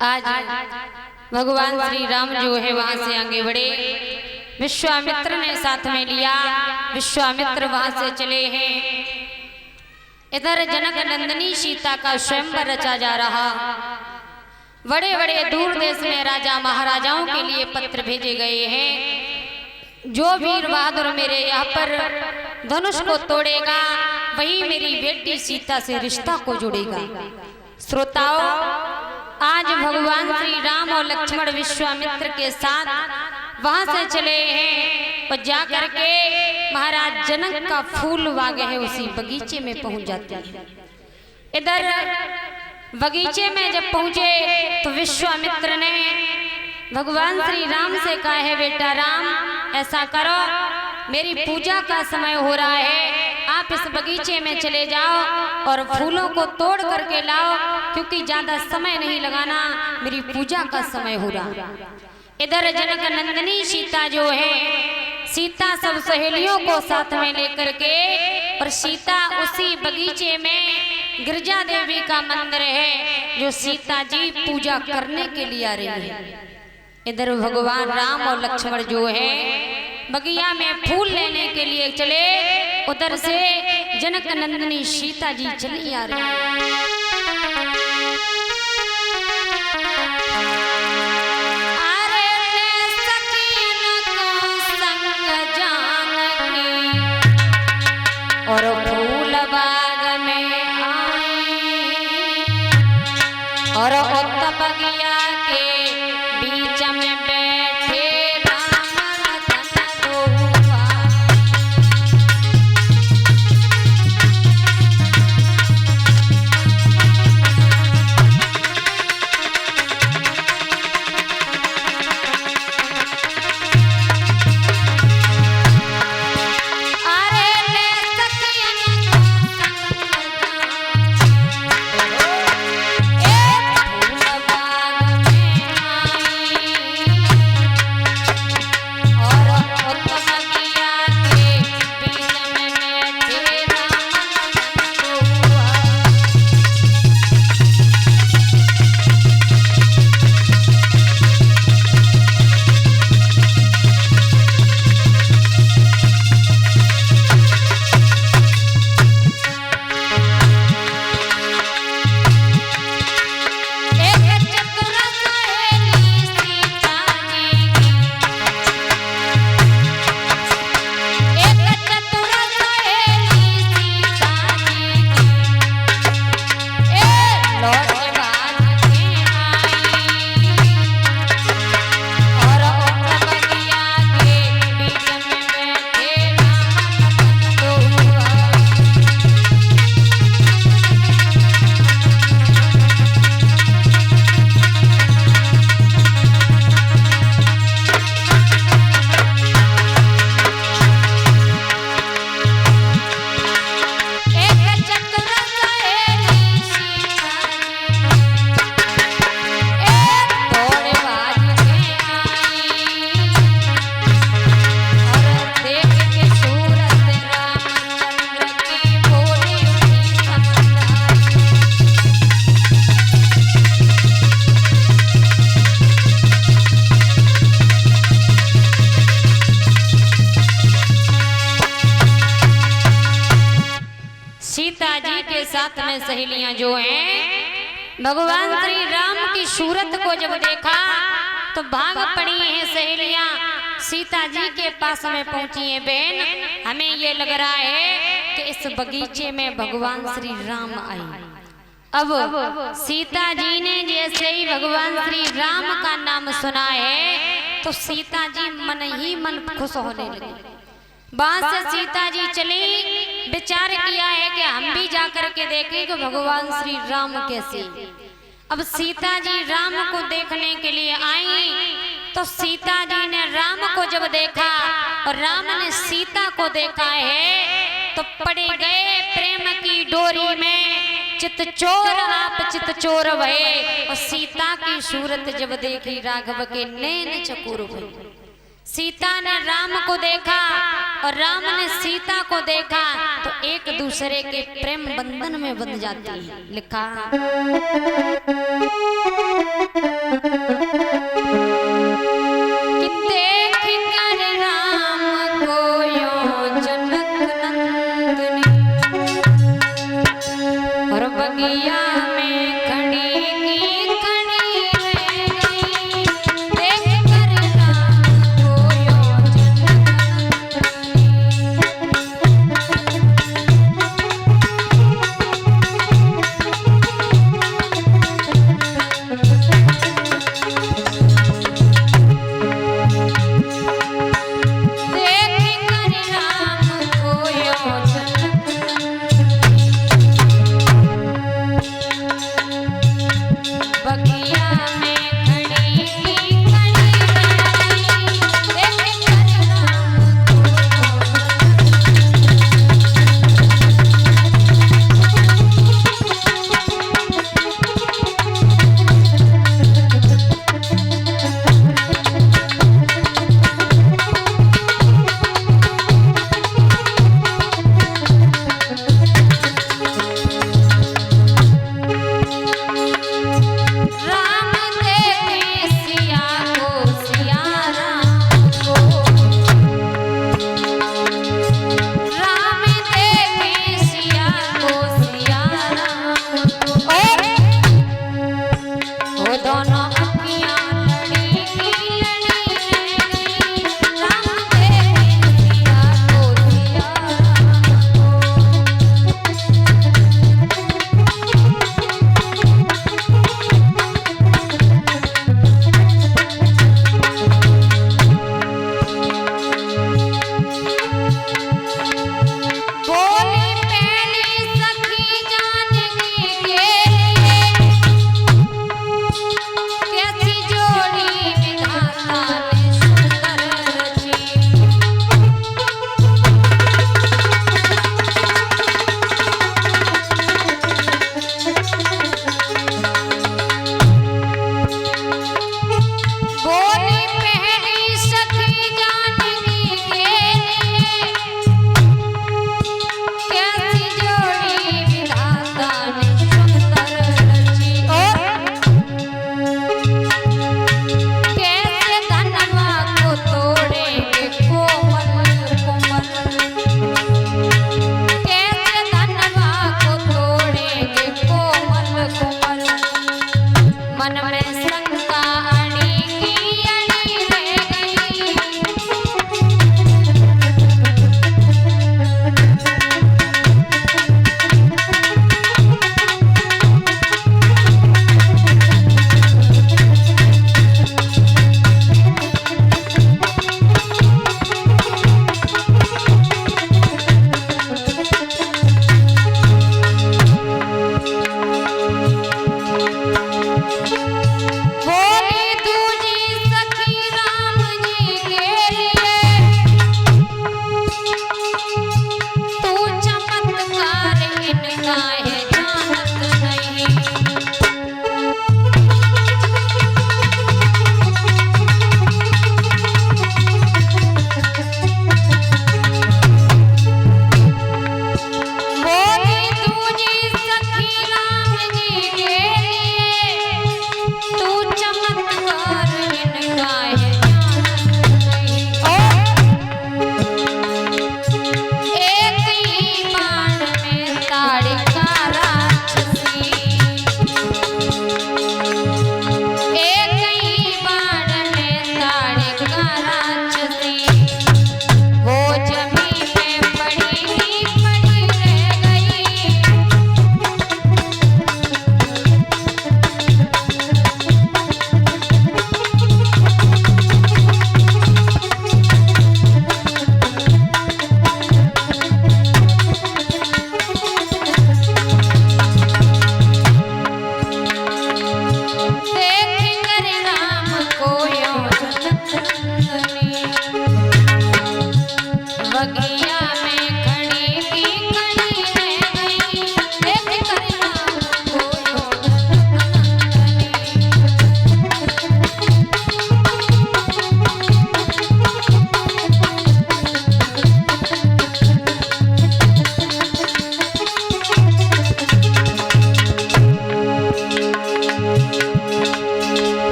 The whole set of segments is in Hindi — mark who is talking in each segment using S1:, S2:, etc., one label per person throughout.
S1: आज भगवान श्री राम जो है वहां से आगे बढ़े, विश्वामित्र ने साथ में लिया, विश्वामित्र वहां से चले हैं। इधर जनक नंदिनी सीता का स्वयंवर रचा जा रहा। बड़े बड़े दूर देश में राजा महाराजाओं के लिए पत्र भेजे गए हैं। जो वीर बहादुर मेरे यहाँ पर धनुष को तोड़ेगा वही मेरी बेटी सीता से रिश्ता को जोड़ेगा। श्रोताओं, आज भगवान श्री राम और लक्ष्मण विश्वामित्र के साथ वहां से चले हैं और जाकर के महाराज जनक का फूल बाग है उसी बगीचे में पहुंच जाते हैं। इधर बगीचे में जब पहुंचे तो विश्वामित्र ने भगवान श्री राम से कहा है, बेटा राम ऐसा करो, मेरी पूजा का समय हो रहा है, आप इस बगीचे में चले जाओ और फूलों को तोड़ करके लाओ, क्योंकि ज्यादा समय नहीं लगाना, मेरी पूजा का समय हो रहा। इधर जनक नंदिनी सीता जो है, सीता सब सहेलियों को साथ में लेकर के, और सीता उसी बगीचे में गिरजा देवी का मंदिर है जो सीता जी पूजा करने के लिए आ रही है। इधर भगवान राम और लक्ष्मण जो है बगिया में फूल लेने के लिए चले, उधर से जनक नंदिनी सीता जी चली आ रही है। और फूल बाग में आई और उत बगिया के बीच में बैठे राम लखन दोहा। सीता जी के साथ में सहेलियां जो हैं, भगवान श्री राम की सूरत को जब देखा तो भाग पड़ी हैं सहेलियां, सीता जी के पास में पहुंची है। बहन, हमें ये लग रहा है कि इस बगीचे में भगवान श्री राम आए। अब सीता जी ने जैसे ही भगवान श्री राम का नाम सुना है तो सीता जी मन ही मन खुश होने लगी। वहां से सीता जी चली, विचार किया है कि हम भी जाकर के देखें कि भगवान श्री राम कैसे। अब सीता जी राम को देखने के लिए आई तो सीता जी ने राम को जब देखा और राम ने सीता को देखा है तो पड़े गए प्रेम की डोरी में, चित चोर आप चित चोर भये। और सीता की सूरत जब देखी राघव के नैन चकोर भये। सीता ने राम को देखा और राम ने सीता को देखा तो एक दूसरे के प्रेम बंधन में बंध जाती है। लिखा मन में शंका अड़ी की अड़ी रह गई।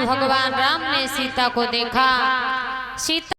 S1: भगवान राम ने सीता को देखा। सीता